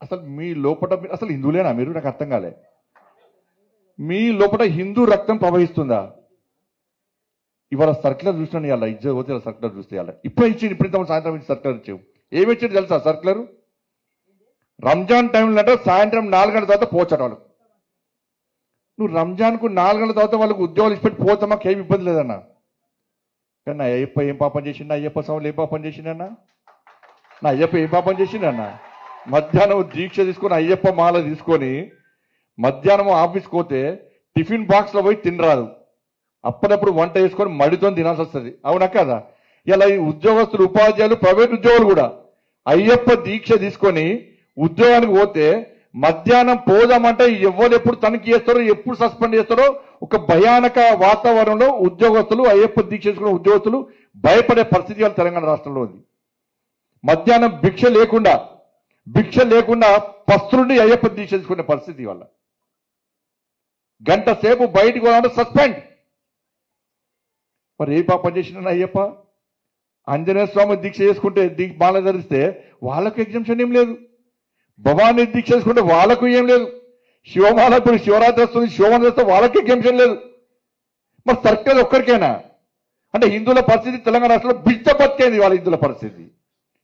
అసలు మీ లోపల అసలు హిందువులేనా మీరు? నాకు అర్థం కాలే. మీ లోపల హిందూ రక్తం ప్రవహిస్తుందా? ఇవాళ సర్క్యులర్ చూసినాను, ఇవాళ ఇజ్జత్ పోతే సర్క్యులర్ చూస్తే ఇవాళ ఇప్పుడే ఇచ్చింది, ఇప్పుడు సాయంత్రం ఇచ్చి సర్క్యులర్ ఇచ్చావు. ఏమి ఇచ్చింది తెలుసా సర్క్యులర్? రంజాన్ టైంలో అంటే సాయంత్రం 4 గంటల తర్వాత పోచట వాళ్ళు. నువ్వు రంజాన్కు 4 గంటల తర్వాత వాళ్ళకు ఉద్యోగాలు ఇచ్చిపెట్టి పోతే మాకు ఏమి ఇబ్బంది లేదన్నా. కానీ నా అయ్యప్ప ఏం పాపం చేసిండు? అయ్యప్ప స్వాములు ఏం పాపం చేసిండన్నా? నా అయ్యప్ప ఏం పాపం చేసిండన్నా? మధ్యాహ్నం దీక్ష తీసుకొని అయ్యప్ప మాల తీసుకొని మధ్యాహ్నం ఆఫీస్కి పోతే టిఫిన్ బాక్స్లో పోయి తినరాదు, అప్పుడప్పుడు వంట వేసుకొని మడితో తినాల్సి వస్తుంది. అవునా కదా? ఇలా ఈ ఉద్యోగస్తులు, ఉపాధ్యాయులు, ప్రైవేట్ ఉద్యోగులు కూడా అయ్యప్ప దీక్ష తీసుకొని ఉద్యోగానికి పోతే మధ్యాహ్నం పోదామంటే ఎవరు ఎప్పుడు తనిఖీ చేస్తారో, ఎప్పుడు సస్పెండ్ చేస్తారో ఒక భయానక వాతావరణంలో ఉద్యోగస్తులు, అయ్యప్ప దీక్ష చేసుకున్న ఉద్యోగస్తులు భయపడే పరిస్థితి వాళ్ళ తెలంగాణ రాష్ట్రంలో ఉంది. మధ్యాహ్నం భిక్ష లేకుండా పస్తులుండి అయ్యప్ప దీక్ష చేసుకునే పరిస్థితి వల్ల గంట సేపు బయటికి పోవాలంటే సస్పెండ్. మరి ఏ పాపం చేసిన అయ్యప్ప? ఆంజనేయ స్వామి దీక్ష చేసుకుంటే మాల ధరిస్తే వాళ్ళకు ఎగ్జామ్షన్ ఏం లేదు, భవానీ దీక్ష చేసుకుంటే వాళ్ళకు ఏం లేదు, శివమాల ఇప్పుడు శివరాత్రి వస్తుంది, శివమాల చేస్తే వాళ్ళకి ఎగ్జామ్షన్ లేదు. మరి సర్కిల్ ఒక్కరికైనా అంటే హిందువుల పరిస్థితి తెలంగాణ రాష్ట్రంలో బిడ్డ బతికేది వాళ్ళ హిందువుల పరిస్థితి.